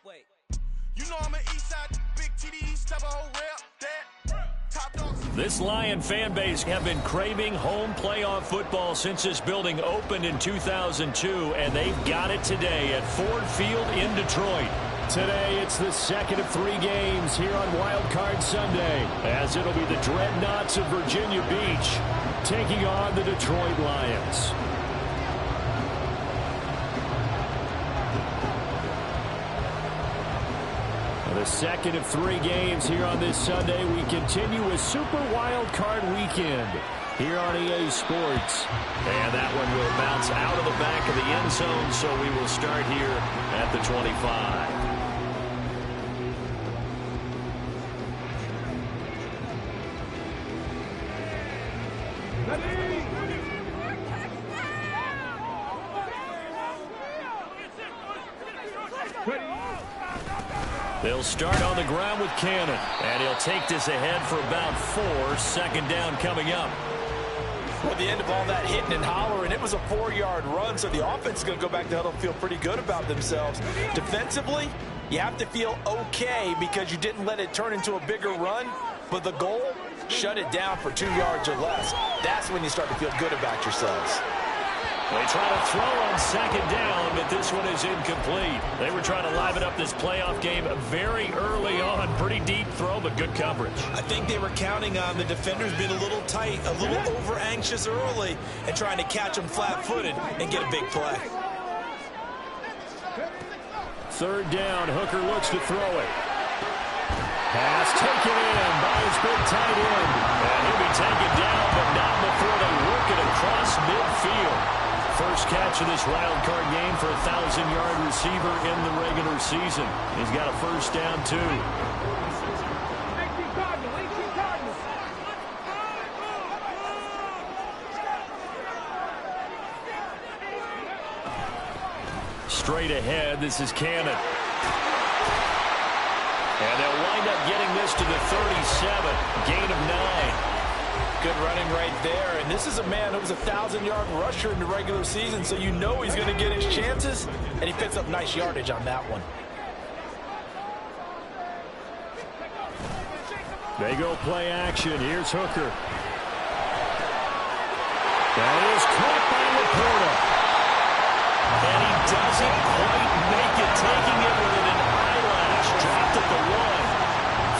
You know I'm an east side, big TD, step a whole rep, that. Top dogs. This Lion fan base have been craving home playoff football since this building opened in 2002, and they've got it today at Ford Field in Detroit. Today, it's the second of 3 games here on Wild Card Sunday, as it'll be the Dreadnoughts of Virginia Beach taking on the Detroit Lions. The second of 3 games here on this Sunday. We continue with Super Wild Card Weekend here on EA Sports. And that one will bounce out of the back of the end zone, so we will start here at the 25. They'll start on the ground with Cannon, and he'll take this ahead for about 4. Second down coming up. At the end of all that hitting and hollering, it was a 4-yard run, so the offense is going to go back to huddle and feel pretty good about themselves. Defensively, you have to feel okay because you didn't let it turn into a bigger run, but the goal, shut it down for 2 yards or less. That's when you start to feel good about yourselves. They try to throw on second down, but this one is incomplete. They were trying to liven up this playoff game very early on. Pretty deep throw, but good coverage. I think they were counting on the defenders being a little tight, a little over-anxious early, and trying to catch them flat-footed and get a big play. Third down, Hooker looks to throw it. Pass taken in by his big tight end. And he'll be taken down, but not before they work it across midfield. First catch of this wild card game for a 1,000-yard receiver in the regular season. He's got a first down, too. Straight ahead, this is Cannon. And they'll wind up getting this to the 37, gain of 9. Good running right there, and this is a man who was a 1,000-yard rusher in the regular season, so you know he's going to get his chances, and he picks up nice yardage on that one. They go play action. Here's Hooker. That is caught by Laporta. And he doesn't quite make it, taking it with an eyelash. Dropped at the 1.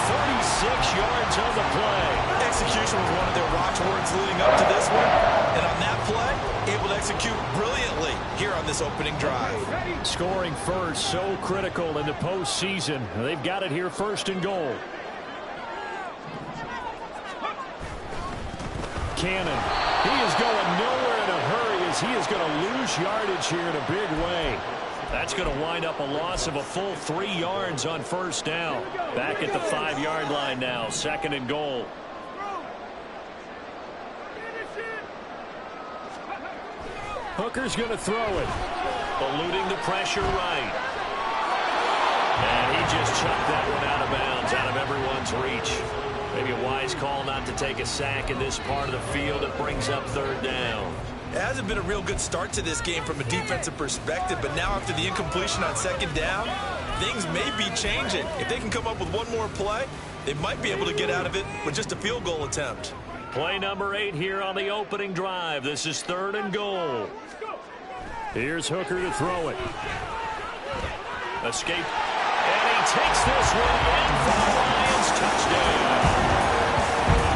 36 yards on the play. Execution was one of their watchwords leading up to this one. And on that play, able to execute brilliantly here on this opening drive. Scoring first, so critical in the postseason. They've got it here, first and goal. Cannon. He is going nowhere in a hurry as he is going to lose yardage here in a big way. That's going to wind up a loss of a full 3 yards on first down. Back at the 5-yard line now, second and goal. Hooker's going to throw it. Eluding the pressure right. And he just chucked that one out of bounds, out of everyone's reach. Maybe a wise call not to take a sack in this part of the field. It brings up third down. It hasn't been a real good start to this game from a defensive perspective, but now after the incompletion on second down, things may be changing. If they can come up with one more play, they might be able to get out of it with just a field goal attempt. Play number 8 here on the opening drive. This is third and goal. Here's Hooker to throw it. Escape. And he takes this one in for the Lions. Touchdown.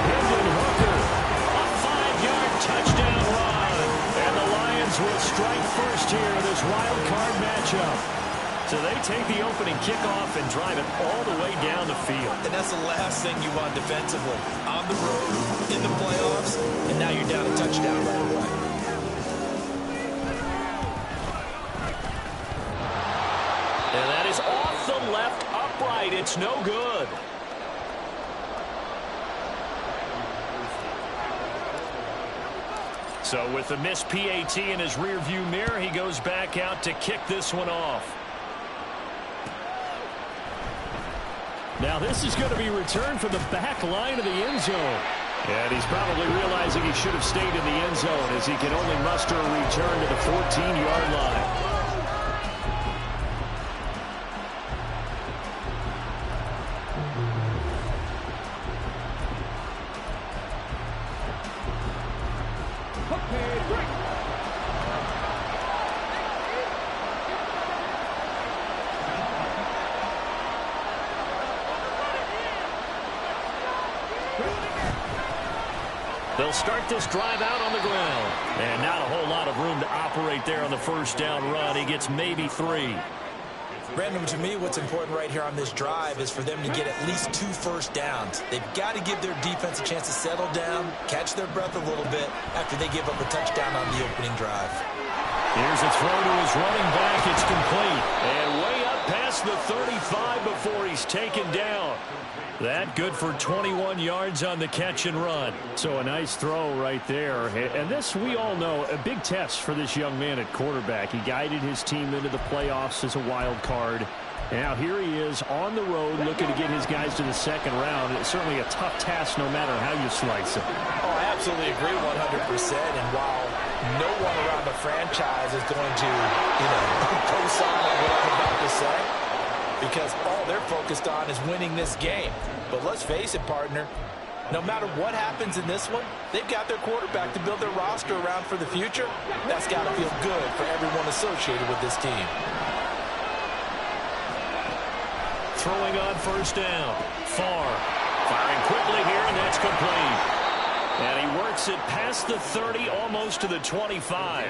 Hendon Hooker. A 5-yard touchdown run. And the Lions will strike first here in this wild card matchup. So they take the opening kickoff and drive it all the way down the field. And that's the last thing you want defensively. On the road, in the playoffs, and now you're down a touchdown right away. And that is off the left upright. It's no good. So with the missed PAT in his rearview mirror, he goes back out to kick this one off. Now this is going to be returned from the back line of the end zone. And he's probably realizing he should have stayed in the end zone as he can only muster a return to the 14-yard line. They'll start this drive out on the ground. And not a whole lot of room to operate there on the first down run. He gets maybe 3. Brandon, to me, what's important right here on this drive is for them to get at least 2 first downs. They've got to give their defense a chance to settle down, catch their breath a little bit after they give up a touchdown on the opening drive. Here's a throw to his running back. It's complete. And way up past the 35 before he's taken down. That good for 21 yards on the catch and run. So a nice throw right there. And this, we all know, a big test for this young man at quarterback. He guided his team into the playoffs as a wild card. And now here he is on the road looking to get his guys to the second round. It's certainly a tough task no matter how you slice it. Oh, I absolutely agree 100%. And while no one around the franchise is going to, co-sign what I'm about to say, because all they're focused on is winning this game. But let's face it, partner, no matter what happens in this one, they've got their quarterback to build their roster around for the future. That's got to feel good for everyone associated with this team. Throwing on first down. Farr firing quickly here, and that's complete. And he works it past the 30, almost to the 25.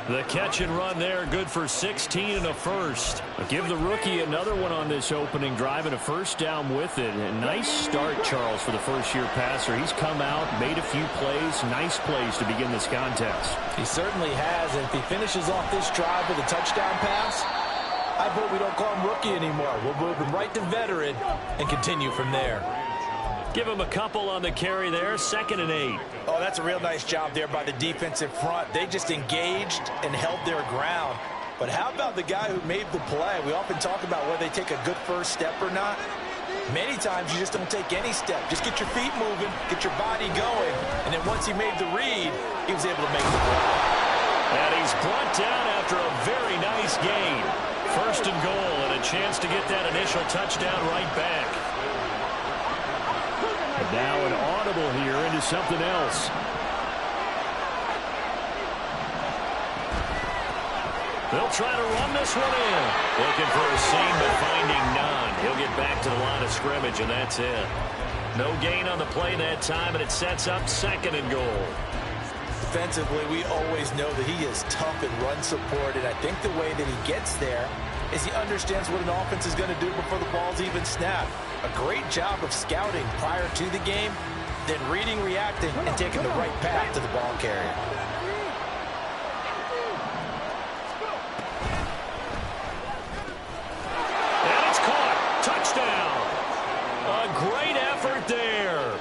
The catch and run there, good for 16 and a first. Give the rookie another one on this opening drive and a first down with it. A nice start, Charles, for the first-year passer. He's come out, made a few plays, nice plays to begin this contest. He certainly has, and if he finishes off this drive with a touchdown pass, I vote we don't call him rookie anymore. We'll move him right to veteran and continue from there. Give him a couple on the carry there, 2nd and 8. Oh, that's a real nice job there by the defensive front. They just engaged and held their ground. But how about the guy who made the play? We often talk about whether they take a good first step or not. Many times you just don't take any step. Just get your feet moving, get your body going, and then once he made the read, he was able to make the play. And he's brought down after a very nice gain. 1st and goal, and a chance to get that initial touchdown right back. Now an audible here into something else. They'll try to run this one in. Looking for a seam, but finding none. He'll get back to the line of scrimmage, and that's it. No gain on the play that time, and it sets up 2nd and goal. Defensively, we always know that he is tough in run support, and I think the way that he gets there is he understands what an offense is going to do before the ball's even snapped. A great job of scouting prior to the game, then reading, reacting, and taking the right path to the ball carrier. And it's caught. Touchdown. A great effort there.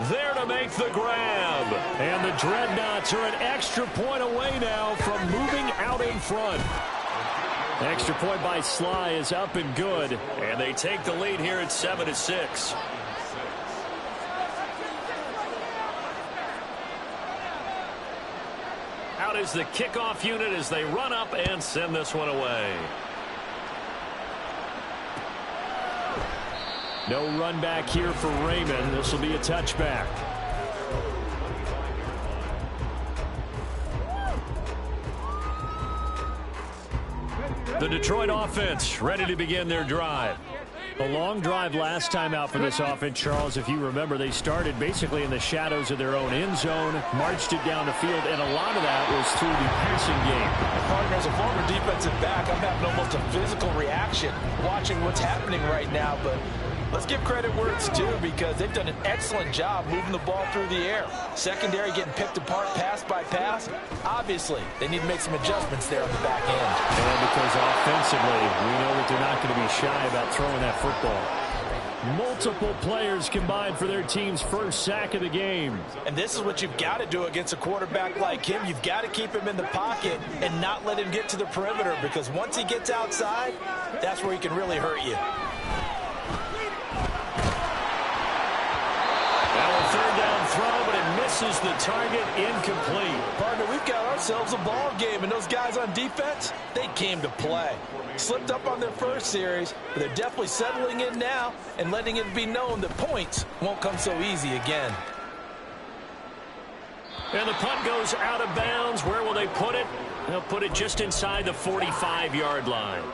There to make the grab. And the Dreadnoughts are an extra point away now from moving out in front. Extra point by Sly is up and good. And they take the lead here at 7-6. Out is the kickoff unit as they run up and send this one away. No run back here for Raymond. This will be a touchback. The Detroit offense ready to begin their drive. A long drive last time out for this offense, Charles. If you remember, they started basically in the shadows of their own end zone, marched it down the field, and a lot of that was through the passing game. Partner, as a former defensive back, I'm having almost a physical reaction watching what's happening right now, but let's give credit where it's due because they've done an excellent job moving the ball through the air. Secondary getting picked apart pass by pass. Obviously, they need to make some adjustments there on the back end. And because offensively, we know that they're not going to be shy about throwing that football. Multiple players combined for their team's first sack of the game. And this is what you've got to do against a quarterback like him. You've got to keep him in the pocket and not let him get to the perimeter because once he gets outside, that's where he can really hurt you. Third down throw, but it misses the target, incomplete. Partner, we've got ourselves a ball game, and those guys on defense, they came to play. Slipped up on their first series, but they're definitely settling in now and letting it be known that points won't come so easy again. And the punt goes out of bounds. Where will they put it? They'll put it just inside the 45-yard line.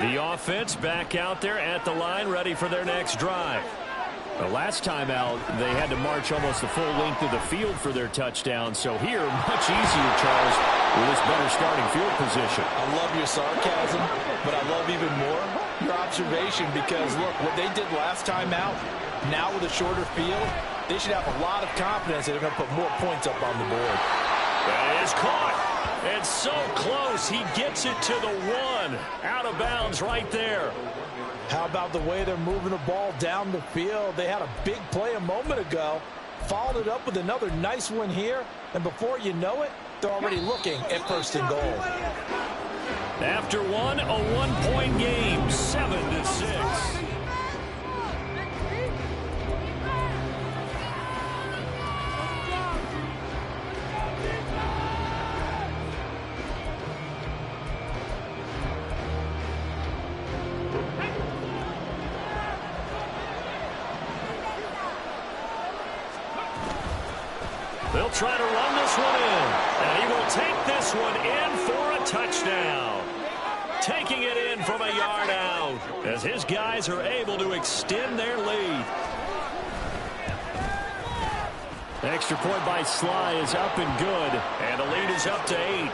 The offense back out there at the line, ready for their next drive. The last time out, they had to march almost the full length of the field for their touchdown. So here, much easier, Charles, with this better starting field position. I love your sarcasm, but I love even more your observation because, look, what they did last time out, now with a shorter field, they should have a lot of confidence that they're going to put more points up on the board. That is caught. And so close. He gets it to the 1. Out of bounds right there. How about the way they're moving the ball down the field? They had a big play a moment ago, followed it up with another nice one here, and before you know it, they're already looking at 1st and goal. After one, a 1-point game, 7-6. They'll try to run this one in, and he will take this one in for a touchdown. Taking it in from a yard out as his guys are able to extend their lead. Extra point by Sly is up and good, and the lead is up to 8.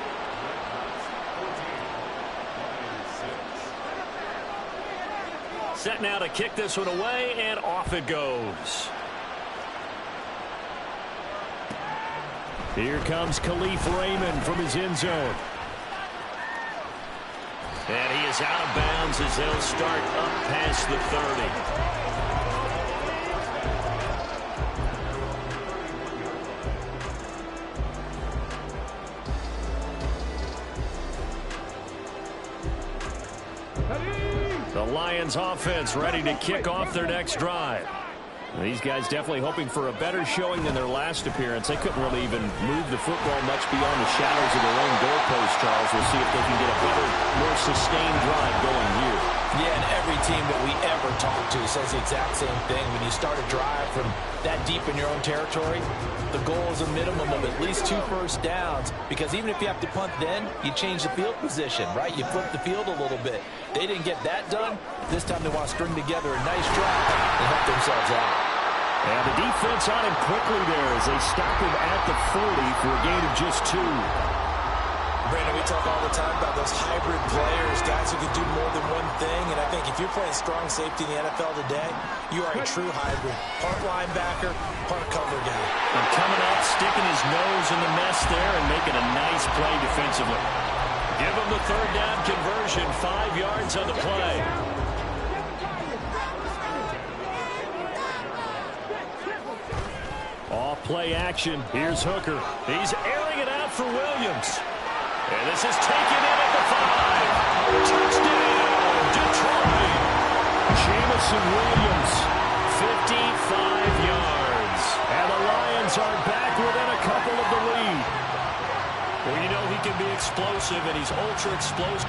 Set now to kick this one away, and off it goes. Here comes Khalif Raymond from his end zone. And he is out of bounds as they'll start up past the 30. The Lions offense ready to kick off their next drive. These guys definitely hoping for a better showing than their last appearance. They couldn't really even move the football much beyond the shadows of their own goalpost, Charles. We'll see if they can get a better, more sustained drive going here. Yeah, and every team that we ever talk to says the exact same thing. When you start a drive from that deep in your own territory, the goal is a minimum of at least 2 first downs, because even if you have to punt then, you change the field position, right? You flip the field a little bit. They didn't get that done. This time they want to string together a nice drive and help themselves out. And the defense on him quickly there as they stop him at the 40 for a gain of just 2. Brandon, we talk all the time about those hybrid players, guys who can do more than one thing, and I think if you're playing strong safety in the NFL today, you are a true hybrid. Part linebacker, part cover guy. And coming up, sticking his nose in the mess there and making a nice play defensively. Give him the 3rd down conversion, 5 yards on the play. Off play action. Here's Hooker. He's airing it out for Williams. And this is taken in at the 5. Touchdown, Detroit. Jamison Williams, 55 yards. And the Lions are back within a couple of the lead. Well, you know he can be explosive, and he's ultra explosive.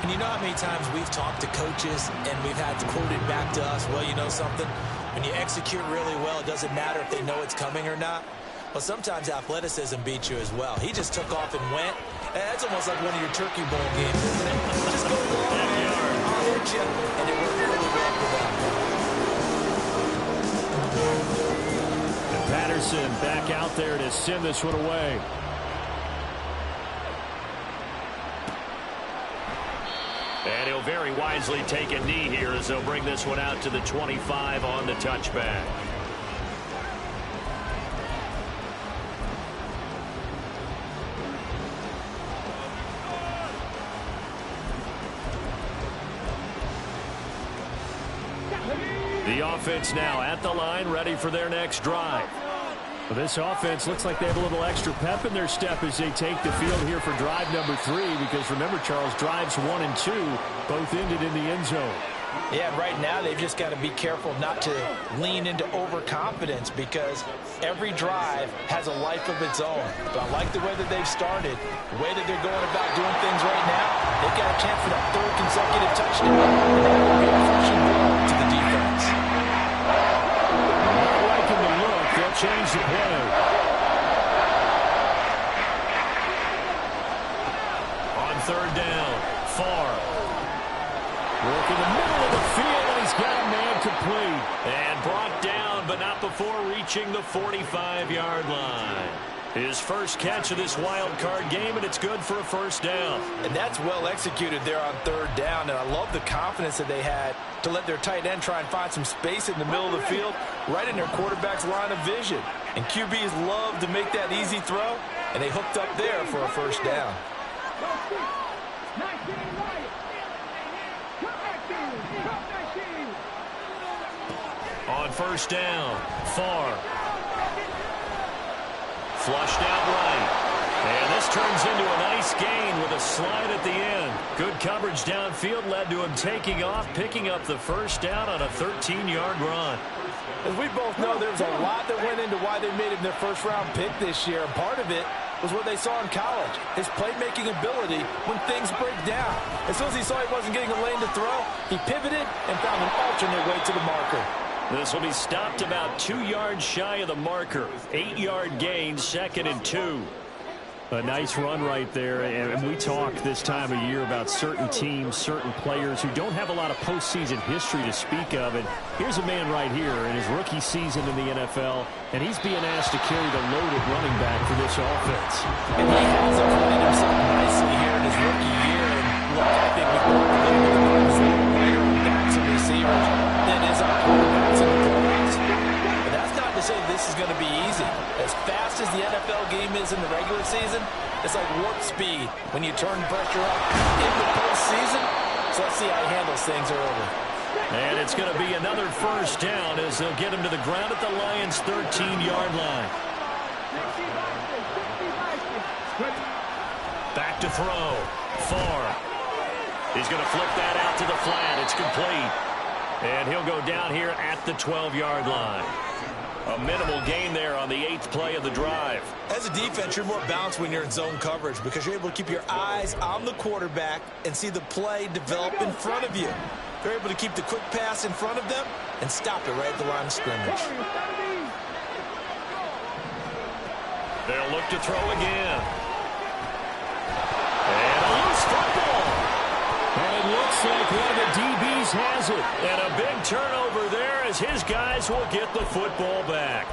And you know how many times we've talked to coaches and we've had quoted back to us, well, you know something? When you execute really well, it doesn't matter if they know it's coming or not. Well, sometimes athleticism beats you as well. He just took off and went. That's almost like one of your Turkey Bowl games, isn't it? Just go long, I'll hit you, and it worked really well for them. And Patterson back out there to send this one away. And he'll very wisely take a knee here as they'll bring this one out to the 25 on the touchback. The offense now at the line, ready for their next drive. Well, this offense looks like they have a little extra pep in their step as they take the field here for drive number 3, because remember, Charles, drives 1 and 2 both ended in the end zone. Yeah, and right now they've just got to be careful not to lean into overconfidence because every drive has a life of its own. But I like the way that they've started, the way that they're going about doing things right now. They've got a chance for that third consecutive touchdown, and that will be a crushing blow to the defense. Not liking the look. They'll change the play. On third down, Favre. Work in the middle of the field, and he's got a man complete. And brought down, but not before reaching the 45-yard line. His first catch of this wild card game, and it's good for a first down. And that's well executed there on third down, and I love the confidence that they had to let their tight end try and find some space in the middle of the field, right in their quarterback's line of vision. And QBs love to make that easy throw, and they hooked up there for a first down. On first down, Favre. Flushed out right. And this turns into a nice gain with a slide at the end. Good coverage downfield led to him taking off, picking up the first down on a 13-yard run. As we both know, there's a lot that went into why they made him their first-round pick this year. And part of it was what they saw in college, his playmaking ability when things break down. As soon as he saw he wasn't getting a lane to throw, he pivoted and found an alternate way to the marker. This will be stopped about 2 yards shy of the marker. 8-yard gain, 2nd and 2. A nice run right there, and we talk this time of year about certain teams, certain players who don't have a lot of postseason history to speak of. And here's a man right here in his rookie season in the NFL, and he's being asked to carry the load at running back for this offense. And he has acquitted himself nicely here in his rookie year. And look, I think we both believe in the player on backs and receivers than is our quarterbacks and quarterbacks. But that's not to say this is going to be easy. As fast as the NFL game is in the regular season, it's like warp speed when you turn pressure up in the postseason. So let's see how he handles things early. And it's going to be another first down as they'll get him to the ground at the Lions' 13-yard line. Back to throw. Favre. He's going to flip that out to the flat. It's complete. And he'll go down here at the 12-yard line. A minimal gain there on the 8th play of the drive. As a defense, you're more balanced when you're in zone coverage because you're able to keep your eyes on the quarterback and see the play develop in front of you. They're able to keep the quick pass in front of them and stop it right at the line of scrimmage. They'll look to throw again. And a loose football. And it looks like one of the DBs has it. And a big turnover there as his guys will get the football back.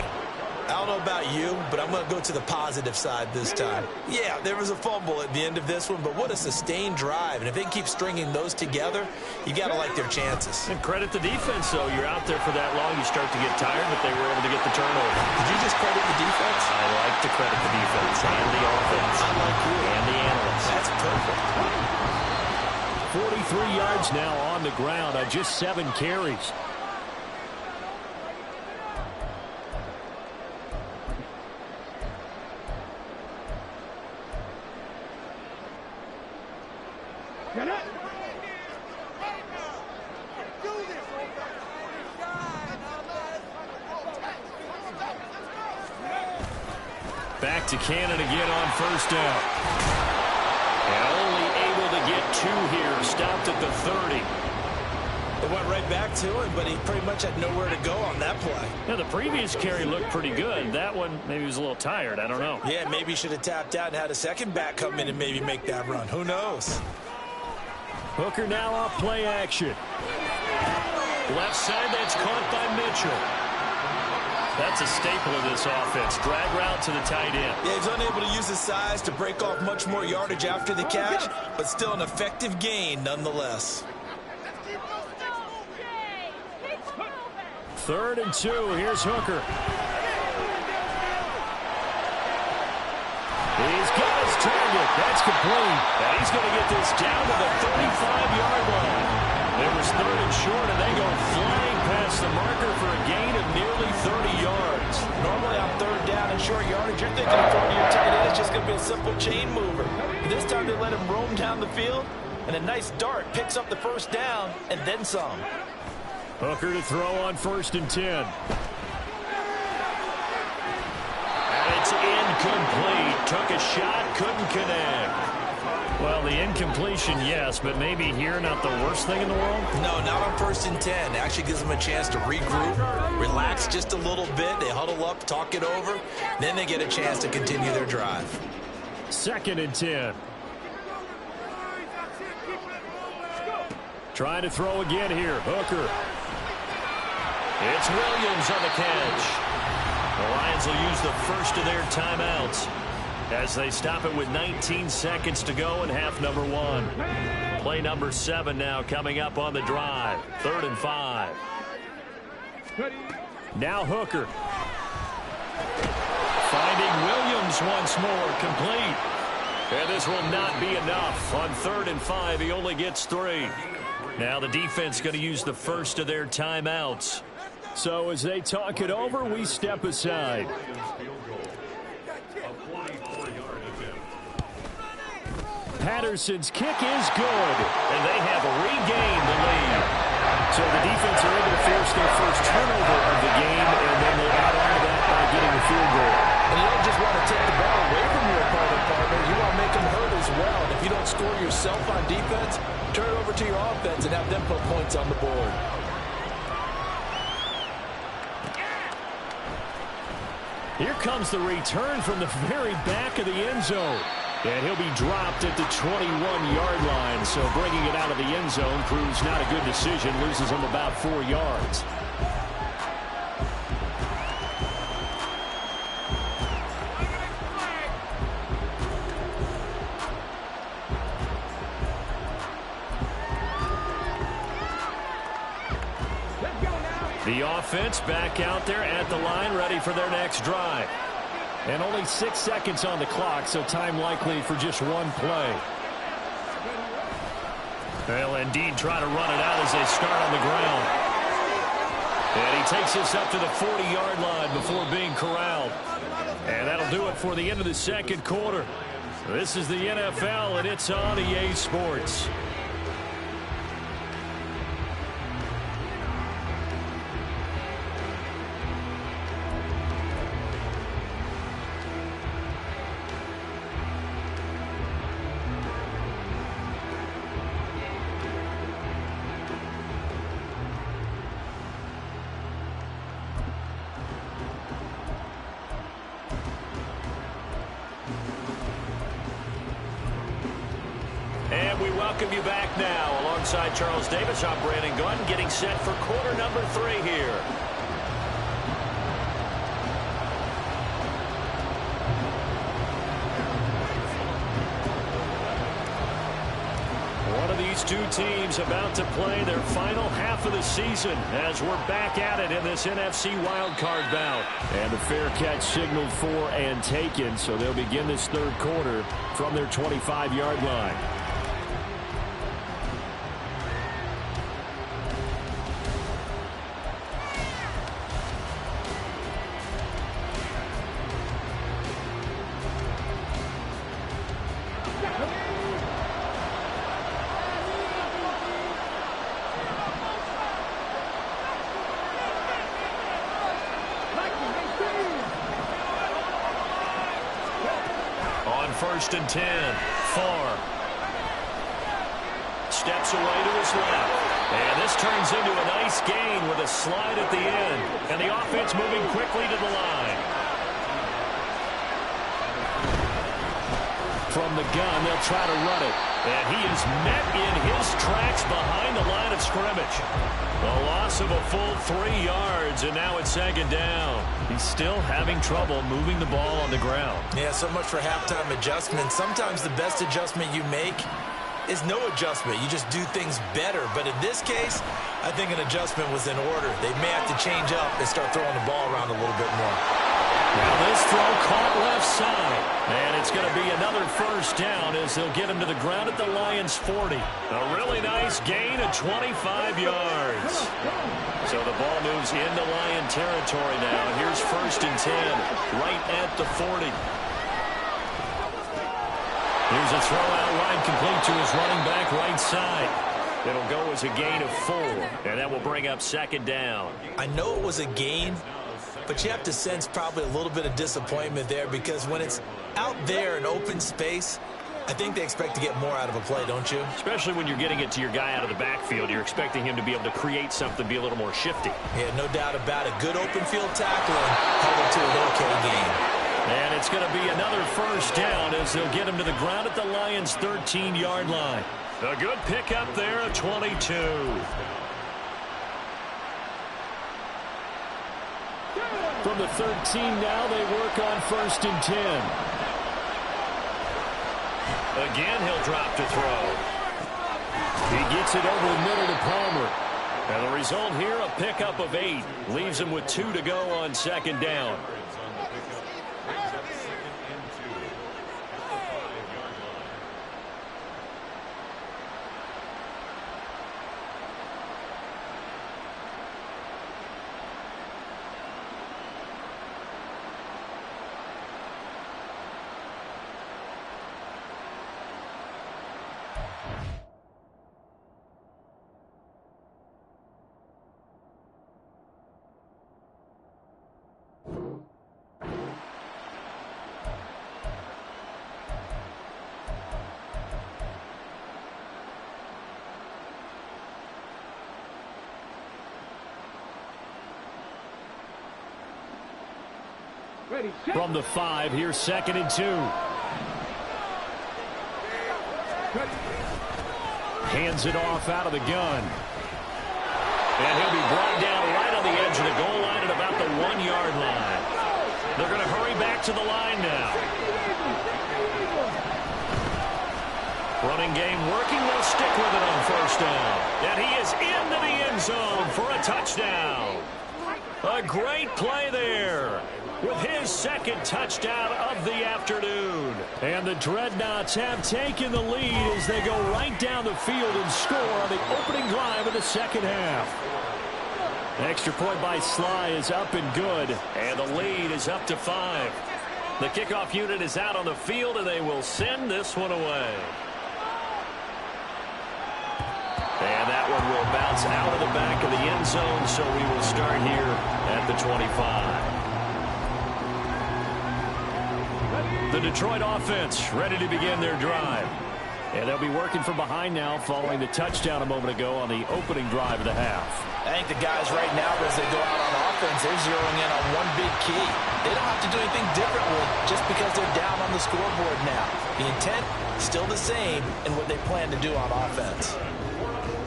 I don't know about you, but I'm going to go to the positive side this time. Yeah, there was a fumble at the end of this one, but what a sustained drive. And if they keep stringing those together, you got to like their chances. And credit the defense, though. You're out there for that long, you start to get tired, but they were able to get the turnover. Did you just credit the defense? I like to credit the defense and the offense. I like you. And the analysts. That's perfect. 43 yards now on the ground on just 7 carries. Back to Cannon again on first down. And only able to get 2 here. Stopped at the 30. It went right back to him, but he pretty much had nowhere to go on that play. Now, the previous carry looked pretty good. That one, maybe he was a little tired. I don't know. Yeah, maybe he should have tapped out and had a second back come in and maybe make that run. Who knows? Hooker now off play action. Left side, that's caught by Mitchell. That's a staple of this offense. Drag route to the tight end. Yeah, he's unable to use his size to break off much more yardage after the catch, but still an effective gain nonetheless. 3rd and 2. Here's Hooker. He's got his target. That's complete. And he's going to get this down to the 35-yard line. It was 3rd and short, and they go flying past the marker for a gain of nearly 30 yards. Normally on 3rd down and short yardage, you're thinking of throwing to your tight end. It's just going to be a simple chain mover. But this time they let him roam down the field, And a nice dart picks up the first down and then some. Hooker to throw on 1st and 10. And it's incomplete. Took a shot, couldn't connect. Well, the incompletion, yes, but maybe here not the worst thing in the world? No, not on 1st and 10. Actually gives them a chance to regroup, relax just a little bit. They huddle up, talk it over. Then they get a chance to continue their drive. 2nd and 10. Trying to throw again here. Hooker. It's Williams on the catch. The Lions will use the first of their timeouts as they stop it with 19 seconds to go in half number 1. Play number 7 now coming up on the drive. 3rd and 5. Now Hooker. Finding Williams once more, complete. And this will not be enough. On 3rd and 5, he only gets 3. Now the defense going to use the first of their timeouts. So as they talk it over, we step aside. Patterson's kick is good, and they have regained the lead. So the defense are able to force their first turnover of the game, and then they add on to that by getting the field goal. And you don't just want to take the ball away from your opponent, partner. You want to make them hurt as well. And if you don't score yourself on defense, turn it over to your offense and have them put points on the board. Here comes the return from the very back of the end zone. And he'll be dropped at the 21-yard line. So bringing it out of the end zone proves not a good decision. Loses him about 4 yards. The offense back out there at the line, ready for their next drive. And only 6 seconds on the clock, so time likely for just one play. They'll indeed try to run it out as they start on the ground. And he takes this up to the 40-yard line before being corralled. And that'll do it for the end of the second quarter. This is the NFL, and it's on EA Sports. And we welcome you back now. Alongside Charles Davis, I'm Brandon Gunn, getting set for quarter number 3 here. One of these two teams about to play their final half of the season as we're back at it in this NFC wildcard bout. And the fair catch signaled for and taken, so they'll begin this third quarter from their 25-yard line. On 1st and 10, Farr steps away to his left. And this turns into a nice gain with a slide at the end. And the offense moving quickly to the line. From the gun, they'll try to run it. And he is met in his tracks behind the line of scrimmage. A loss of a full 3 yards, and now it's 2nd down. He's still having trouble moving the ball on the ground. Yeah, so much for halftime adjustment. Sometimes the best adjustment you make is no adjustment. You just do things better. But in this case, I think an adjustment was in order. They may have to change up and start throwing the ball around a little bit more. Now this throw caught left side. And it's going to be another first down as they'll get him to the ground at the Lions' 40. A really nice gain of 25 yards. So the ball moves into Lion territory now. And here's 1st and 10, right at the 40. Here's a throw out wide, complete to his running back right side. It'll go as a gain of 4, and that will bring up second down. I know it was a gain, but you have to sense probably a little bit of disappointment there, because when it's out there in open space, I think they expect to get more out of a play, don't you? Especially when you're getting it to your guy out of the backfield. You're expecting him to be able to create something, be a little more shifty. Yeah, no doubt about it. Good open field tackle and held it to an okay game. And it's going to be another first down as they'll get him to the ground at the Lions' 13-yard line. A good pickup there of 22. From the 13 now, they work on 1st and 10. Again, he'll drop to throw. He gets it over the middle to Palmer. And the result here, a pickup of 8. Leaves him with 2 to go on 2nd down. From the 5, here's 2nd and 2. Hands it off out of the gun. And he'll be brought down right on the edge of the goal line at about the 1-yard line. They're going to hurry back to the line now. Running game working. They'll stick with it on 1st down. And he is into the end zone for a touchdown. A great play there, with his 2nd touchdown of the afternoon. And the Dreadnoughts have taken the lead as they go right down the field and score on the opening drive of the 2nd half. The extra point by Sly is up and good, and the lead is up to 5. The kickoff unit is out on the field, and they will send this one away. And that one will bounce out of the back of the end zone, so we will start here at the 25. The Detroit offense ready to begin their drive. And they'll be working from behind now following the touchdown a moment ago on the opening drive of the half. I think the guys right now, as they go out on offense, they're zeroing in on one big key. They don't have to do anything differently just because they're down on the scoreboard now. The intent still the same in what they plan to do on offense.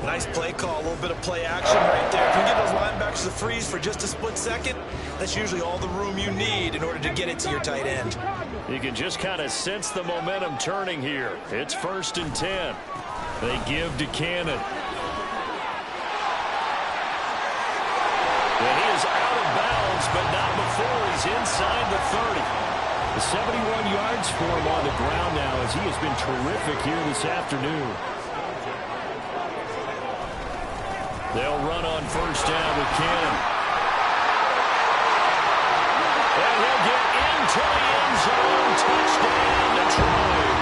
Nice play call, a little bit of play action right there. If you give those linebackers a freeze for just a split second, that's usually all the room you need in order to get it to your tight end. You can just kind of sense the momentum turning here. It's 1st and 10. They give to Cannon. And he is out of bounds, but not before he's inside the 30. The 71 yards for him on the ground now, as he has been terrific here this afternoon. They'll run on 1st down with Cannon. And he'll get into the end zone. Touchdown, Detroit.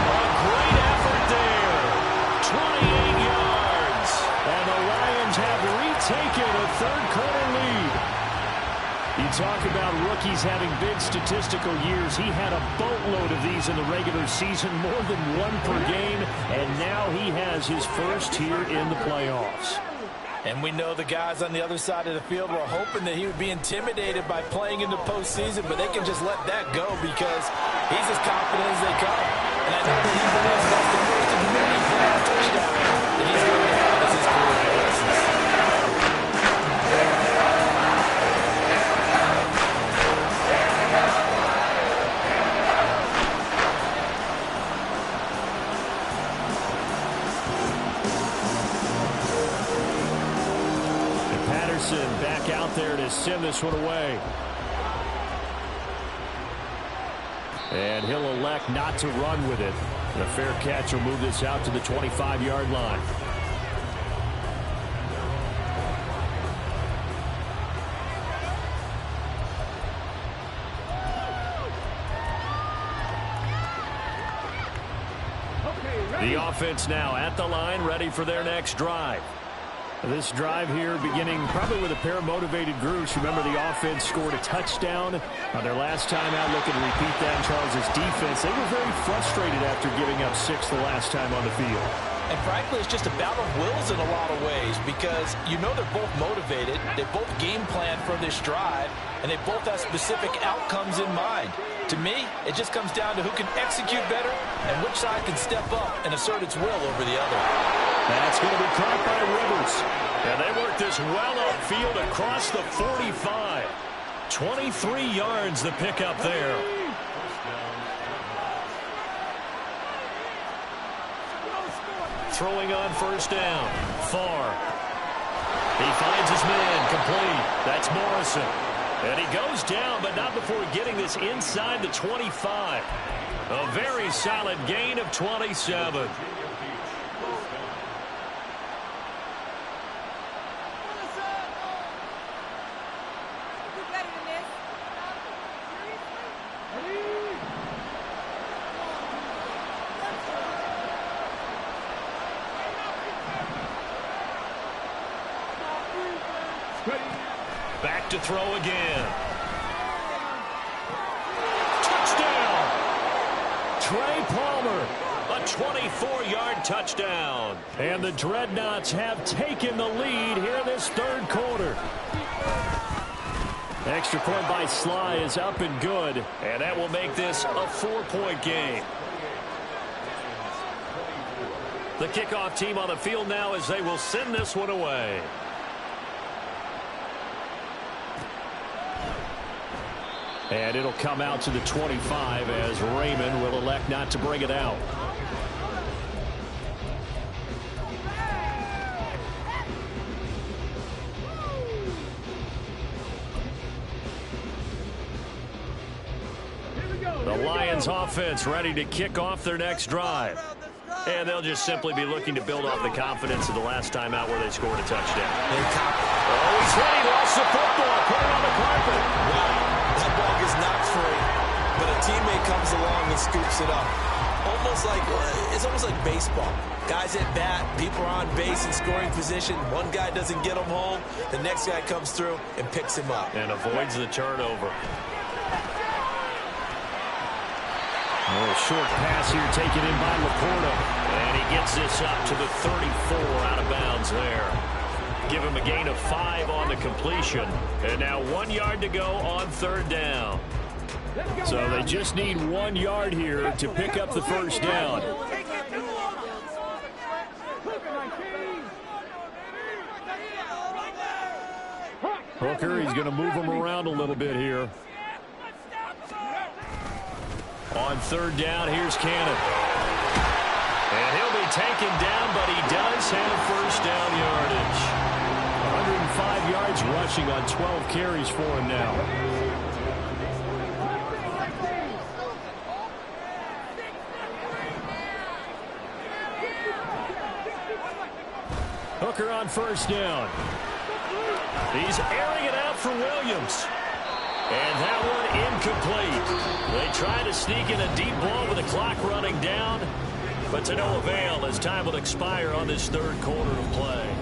A great effort there. 28 yards. And the Lions have retaken a 3rd-quarter lead. You talk about rookies having big statistical years. He had a boatload of these in the regular season, more than 1 per game, and now he has his first here in the playoffs. And we know the guys on the other side of the field were hoping that he would be intimidated by playing in the postseason, but they can just let that go because he's as confident as they come. And I know that he believes that's the first of many playoff touchdowns that he's going to have as his career progresses. Back out there to send this one away. And he'll elect not to run with it. And a fair catch will move this out to the 25-yard line. The offense now at the line, ready for their next drive. This drive here beginning probably with a pair of motivated groups. Remember, the offense scored a touchdown on their last time out. Looking to repeat that in Charles' defense. They were very frustrated after giving up 6 the last time on the field. And frankly, it's just a battle of wills in a lot of ways because you know they're both motivated. They both game plan for this drive, and they both have specific outcomes in mind. To me, it just comes down to who can execute better and which side can step up and assert its will over the other. That's going to be caught by Rivers. And they work this well upfield across the 45. 23 yards the pickup there. Throwing on first down. Farr. He finds his man complete. That's Morrison. And he goes down, but not before getting this inside the 25. A very solid gain of 27. Back to throw again. Touchdown! Trey Palmer, a 24-yard touchdown. And the Dreadnoughts have taken the lead here this third quarter. Extra point by Sly is up and good, and that will make this a 4-point game. The kickoff team on the field now as they will send this one away. And it'll come out to the 25 as Raymond will elect not to bring it out. The Lions offense ready to kick off their next drive. And they'll just simply be looking to build off the confidence of the last time out where they scored a touchdown. Oh, he's ready. Lost the football. Put it on the carpet. Wow. That ball gets knocked free, but a teammate comes along and scoops it up. It's almost like baseball. Guys at bat, people are on base in scoring position. One guy doesn't get him home. The next guy comes through and picks him up. And avoids the turnover. A little short pass here taken in by Laporta. And he gets this up to the 34 out of bounds there. Give him a gain of 5 on the completion. And now 1 yard to go on third down. So they just need 1 yard here to pick up the first down. Hooker, he's going to move him around a little bit here. On third down, here's Cannon. And he'll be taken down, but he does have first down yardage. 105 yards rushing on 12 carries for him now. Hooker on first down. He's airing it out for Williams. And that one incomplete. They try to sneak in a deep ball with the clock running down, but to no avail as time will expire on this third quarter of play.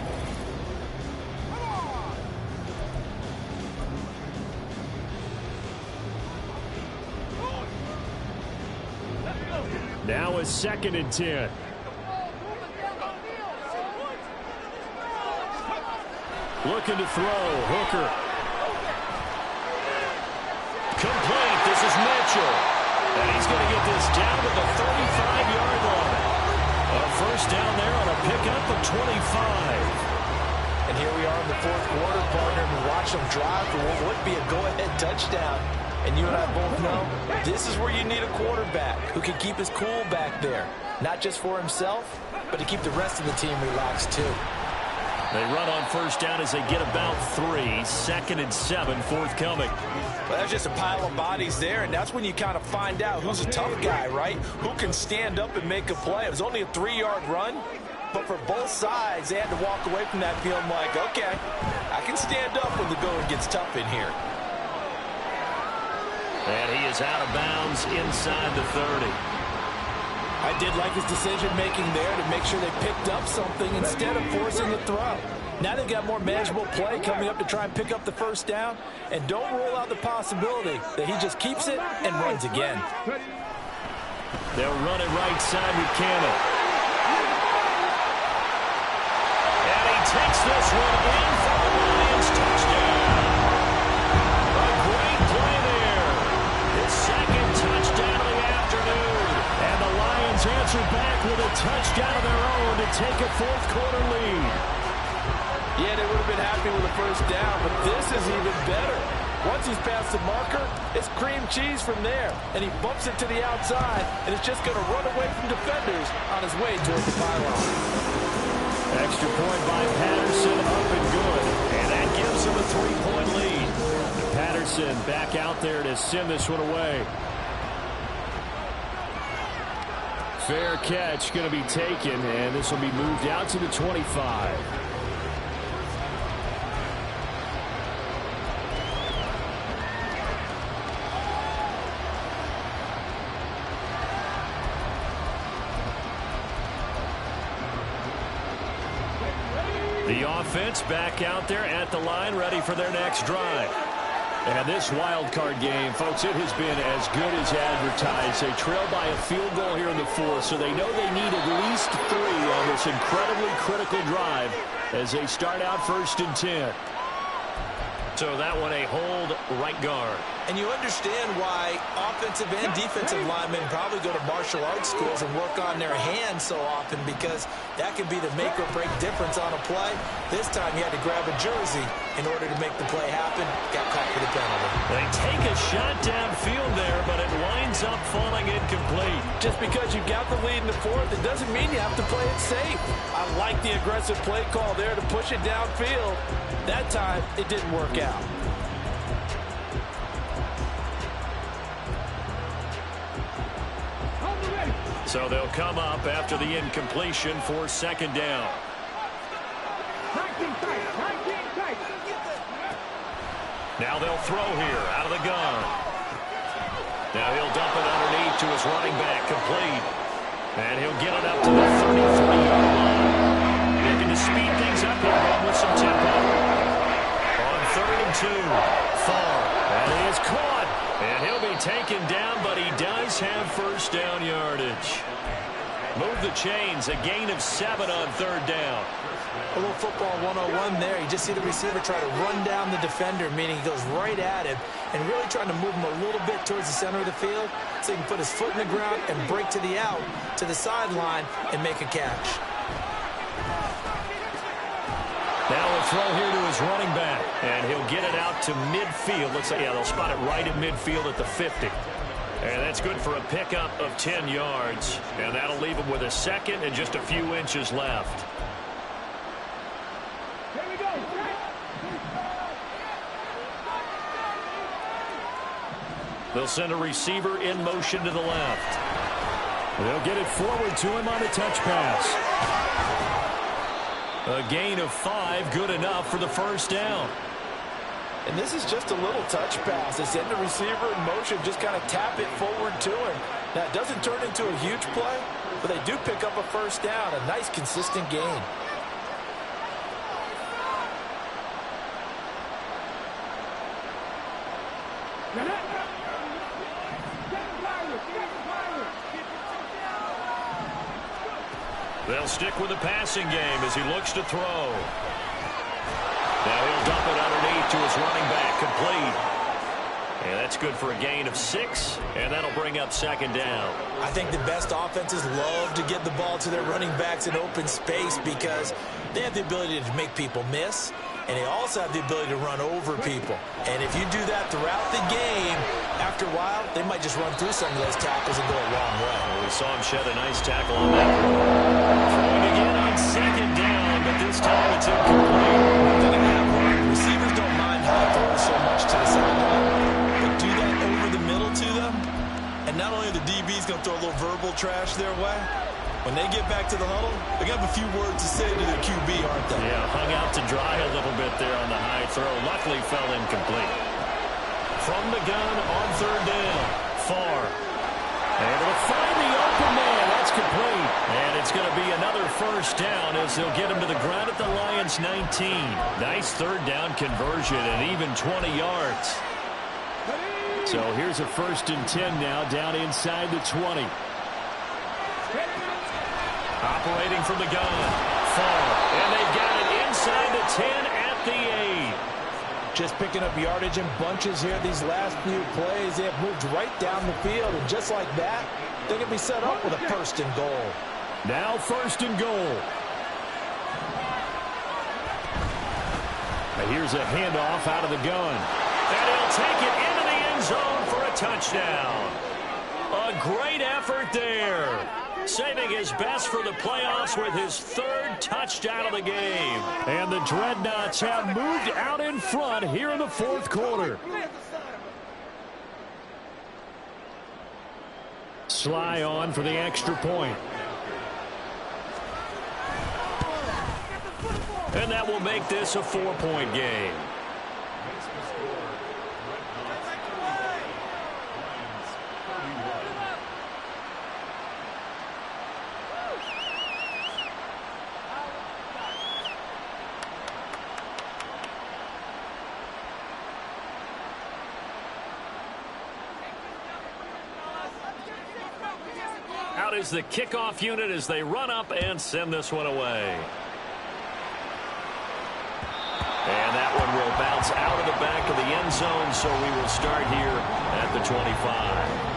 Now is 2nd and 10. Looking to throw. Hooker. Complete. This is Mitchell. And he's going to get this down to the 35-yard line. A first down there on a pickup of 25. And here we are in the fourth quarter, partner, and watch them drive for what would be a go-ahead touchdown. And you and I both know this is where you need a quarterback who can keep his cool back there. Not just for himself, but to keep the rest of the team relaxed too. They run on first down as they get about 3. 2nd and 7 forthcoming. Well, that's just a pile of bodies there, and that's when you kind of find out who's a tough guy, right? Who can stand up and make a play. It was only a 3-yard run, but for both sides, they had to walk away from that feeling like, okay, I can stand up when the going gets tough in here. And he is out of bounds inside the 30. I did like his decision-making there to make sure they picked up something instead of forcing the throw. Now they've got more manageable play coming up to try and pick up the first down, and don't rule out the possibility that he just keeps it and runs again. They'll run it right side with Cannon. And he takes this one in for the Lions touchdown. A great play there. His second touchdown of the afternoon. And the Lions answer back with a touchdown of their own to take a fourth-quarter lead. Yeah, they would have been happy with the first down, but this is even better. Once he's past the marker, it's cream cheese from there, and he bumps it to the outside, and it's just going to run away from defenders on his way towards the pylon. Extra point by Patterson, up and good, and that gives him a 3-point lead. Patterson back out there to send this one away. Fair catch going to be taken, and this will be moved out to the 25. The offense back out there at the line, ready for their next drive. And this wild card game, folks, it has been as good as advertised. They trail by a field goal here in the fourth, so they know they need at least 3 on this incredibly critical drive as they start out 1st and 10. So that one a hold right guard. And you understand why offensive and defensive linemen probably go to martial arts schools and work on their hands so often, because that can be the make or break difference on a play. This time he had to grab a jersey in order to make the play happen. Got caught for the penalty. They take a shot downfield there, but it winds up falling incomplete. Just because you got the lead in the fourth, it doesn't mean you have to play it safe. I like the aggressive play call there to push it downfield. That time, it didn't work out. So they'll come up after the incompletion for 2nd down. Now they'll throw here out of the gun. Now he'll dump it underneath to his running back, complete. And he'll get it up to the 33-yard line. Looking to speed things up here, with some tempo. On 3rd and 2, far. And he is caught. And he'll be taken down, but he does have first down yardage. Move the chains, a gain of 7 on 3rd down. A little football 101 there. You just see the receiver try to run down the defender, meaning he goes right at him and really trying to move him a little bit towards the center of the field so he can put his foot in the ground and break to the out, to the sideline, and make a catch. Now a throw here to his running back, and he'll get it out to midfield. Looks like, yeah, they'll spot it right at midfield at the 50. And that's good for a pickup of 10 yards. And that'll leave him with a second and just a few inches left. Here we go. They'll send a receiver in motion to the left. They'll get it forward to him on a touch pass. A gain of 5, good enough for the first down. And this is just a little touch pass. They send the receiver in motion, just kind of tap it forward to him. Now, it doesn't turn into a huge play, but they do pick up a first down, a nice, consistent gain. They'll stick with the passing game as he looks to throw. Now he'll dump it underneath to his running back, complete. And that's good for a gain of 6, and that'll bring up 2nd down. I think the best offenses love to get the ball to their running backs in open space because they have the ability to make people miss, and they also have the ability to run over people. And if you do that throughout the game, after a while, they might just run through some of those tackles and go a long way. Well, we saw him shed a nice tackle on that one. Throwing again on 2nd down, but this time it's incomplete. Receivers don't mind high throws so much to the sideline. But do that over the middle to them, and not only are the DBs going to throw a little verbal trash their way, when they get back to the huddle, they're going to have a few words to say to their QB, aren't they? Yeah, hung out to dry a little bit there on the high throw. Luckily fell incomplete. From the gun on 3rd down, far. Able to find the open man. That's complete. And it's going to be another first down as they'll get him to the ground at the Lions' 19. Nice third down conversion and even 20 yards. So here's a 1st and 10 now down inside the 20. Operating from the gun. Far. And they've got it inside the 10 at the 8. Just picking up yardage in bunches here these last few plays. They have moved right down the field, and just like that, they can be set up with a 1st and goal. Now 1st and goal. Now here's a handoff out of the gun. And he'll take it into the end zone for a touchdown. A great effort there. Saving his best for the playoffs with his 3rd touchdown of the game. And the Dreadnoughts have moved out in front here in the 4th quarter. Sly on for the extra point. And that will make this a 4-point game. Out is the kickoff unit as they run up and send this one away. And that one will bounce out of the back of the end zone, so we will start here at the 25.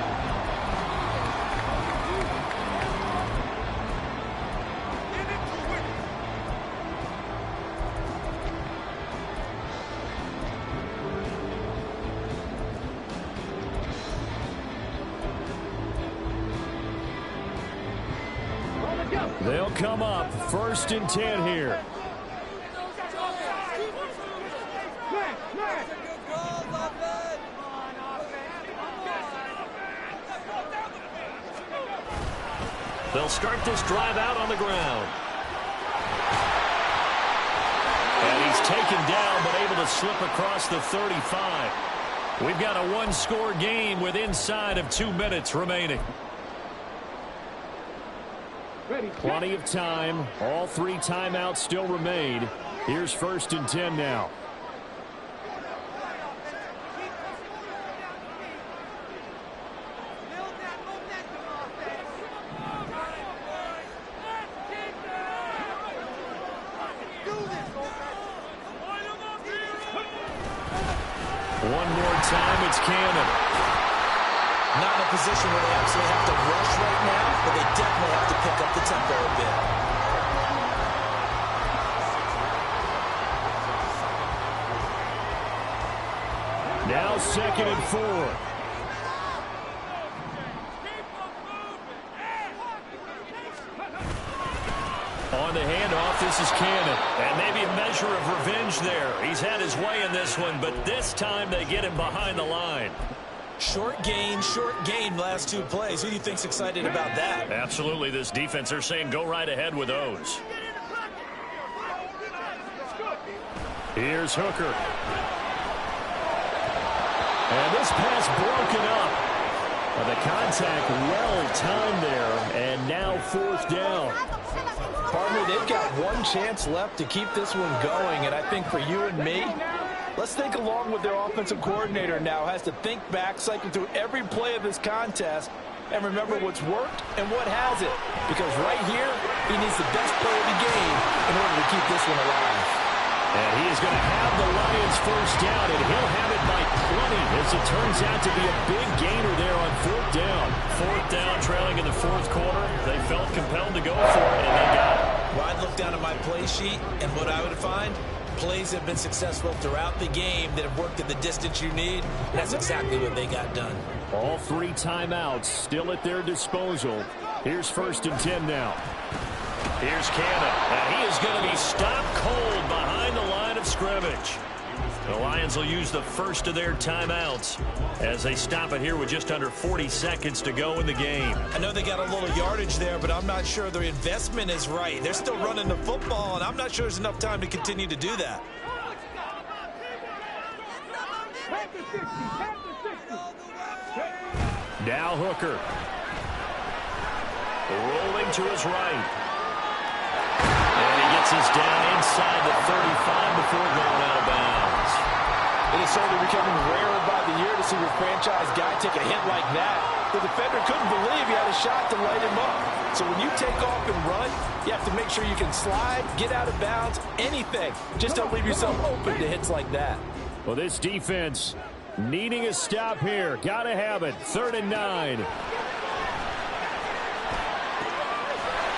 They'll come up 1st and 10 here. They'll start this drive out on the ground. And he's taken down but able to slip across the 35. We've got a 1-score game with inside of 2 minutes remaining. Plenty of time. All 3 timeouts still remain. Here's 1st and 10 now. One more time, it's Cannon. Not in a position where they absolutely have to rush right now, but they definitely have to pick up the tempo a bit. Now 2nd and 4. On the handoff, this is Cannon. And maybe a measure of revenge there. He's had his way in this one, but this time they get him behind the line. Short gain last 2 plays. Who do you think's excited about that? Absolutely. This defense, they're saying go right ahead with those. Here's Hooker. And this pass broken up. The contact well timed there, and now 4th down. Partner, they've got 1 chance left to keep this one going, and I think for you and me, let's think along with their offensive coordinator now. Has to think back, cycle through every play of this contest, and remember what's worked and what hasn't. Because right here, he needs the best play of the game in order to keep this one alive. And he is going to have the Lions 1st down, and he'll have it by plenty, as it turns out to be a big gainer there on 4th down. 4th down, trailing in the 4th quarter. They felt compelled to go for it, and they got it. Well, I'd look down at my play sheet, and what I would find, plays have been successful throughout the game that have worked at the distance you need. That's exactly what they got done. All 3 timeouts still at their disposal. Here's 1st and 10 now. Here's Cannon, and he is going to be stopped cold behind the line of scrimmage. The Lions will use the first of their timeouts as they stop it here with just under 40 seconds to go in the game. I know they got a little yardage there, but I'm not sure their investment is right. They're still running the football, and I'm not sure there's enough time to continue to do that. Now Hooker. Rolling to his right. And he gets us down inside the 35 before going out of bounds. It is certainly becoming rarer by the year to see your franchise guy take a hit like that. The defender couldn't believe he had a shot to light him up. So when you take off and run, you have to make sure you can slide, get out of bounds, anything. Just don't leave yourself open to hits like that. Well, this defense needing a stop here. Got to have it. 3rd and 9.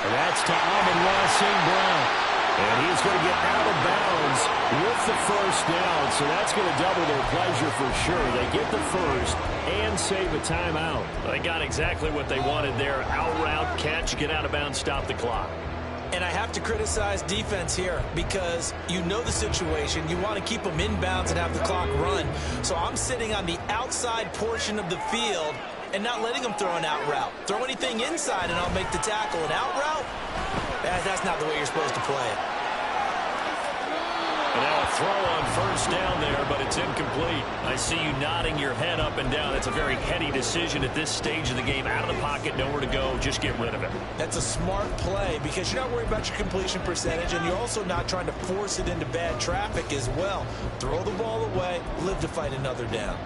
And that's to Amon-Ra St. Brown. And he's going to get out of bounds with the first down. So that's going to double their pleasure for sure. They get the first and save a timeout. They got exactly what they wanted there. Out route, catch, get out of bounds, stop the clock. And I have to criticize defense here because you know the situation. You want to keep them inbounds and have the clock run. So I'm sitting on the outside portion of the field and not letting them throw an out route. Throw anything inside and I'll make the tackle. An out route? That's not the way you're supposed to play it. And now a throw on first down there, but it's incomplete. I see you nodding your head up and down. It's a very heady decision at this stage of the game. Out of the pocket, nowhere to go. Just get rid of it. That's a smart play because you're not worried about your completion percentage, and you're also not trying to force it into bad traffic as well. Throw the ball away, live to fight another down.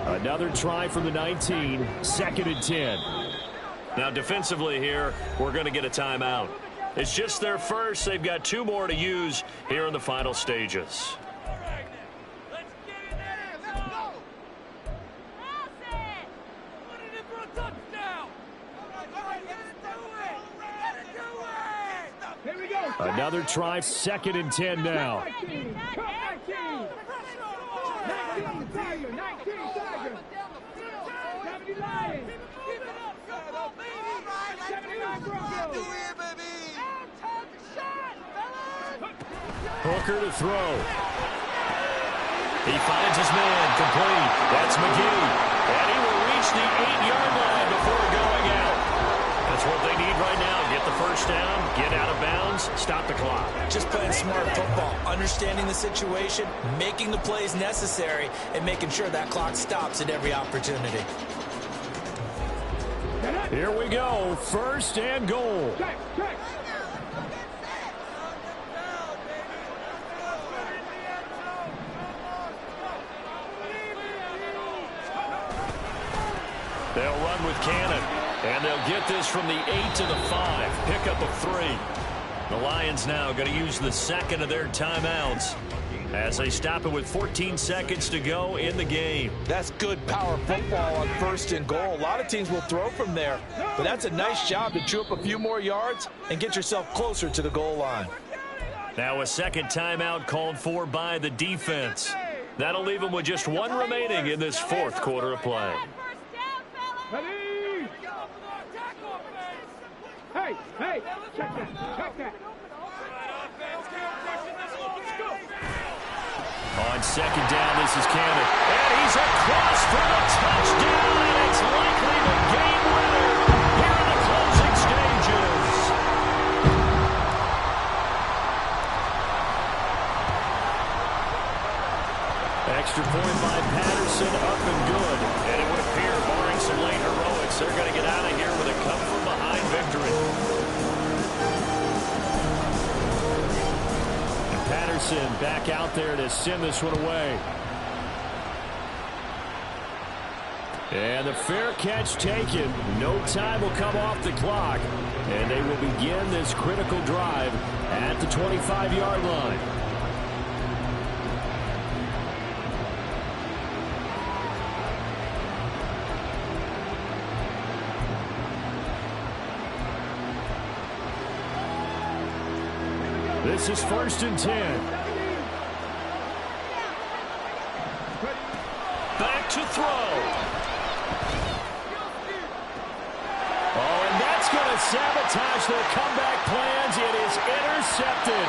Another try from the 19, 2nd and 10. Now defensively here, we're going to get a timeout. It's just their first. They've got 2 more to use here in the final stages. Another try, 2nd and 10 now. Hooker to throw. He finds his man, complete. That's McGee. And he will reach the 8-yard line before going out. That's what they need right now. Get the first down, get out of bounds, stop the clock. Just playing smart football, understanding the situation, making the plays necessary, and making sure that clock stops at every opportunity. Here we go, 1st and goal. They'll run with Cannon, and they'll get this from the 8 to the 5. Pickup of 3. The Lions now going to use the 2nd of their timeouts as they stop it with 14 seconds to go in the game. That's good power football on 1st and goal. A lot of teams will throw from there, but that's a nice job to chew up a few more yards and get yourself closer to the goal line. Now a 2nd timeout called for by the defense. That'll leave them with just 1 remaining in this 4th quarter of play. Hey, check that. On 2nd down, this is Cannon. And he's across for the touchdown, and it's likely the game winner here in the closing stages. Extra point by Patterson, up and good. And it would appear, barring some late heroics, they're going to get out of here with a come-from-behind victory. Patterson back out there to send this one away. And the fair catch taken. No time will come off the clock. And they will begin this critical drive at the 25-yard line. This is 1st and 10. Back to throw. Oh, and that's going to sabotage their comeback plans. It is intercepted.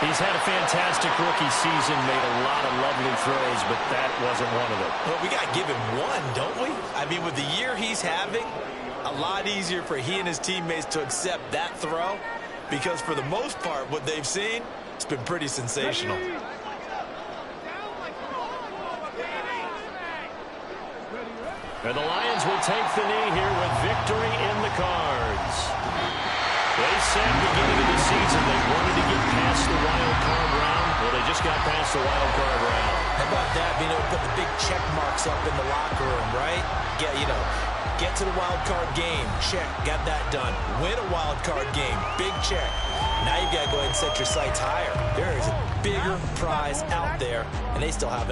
He's had a fantastic rookie season, made a lot of lovely throws, but that wasn't one of them. Well, we got to give him one, don't we? I mean, with the year he's having, a lot easier for he and his teammates to accept that throw. Because for the most part, what they've seen, it's been pretty sensational. And the Lions will take the knee here with victory in the cards. They said beginning of the season they wanted to get past the wild card round. Well, they just got past the wild card round. How about that, being able to put the big check marks up in the locker room, right? Get to the wild card game. Check. Got that done. Win a wild card game. Big check. Now you've got to go ahead and set your sights higher. There is a bigger prize out there, and they still have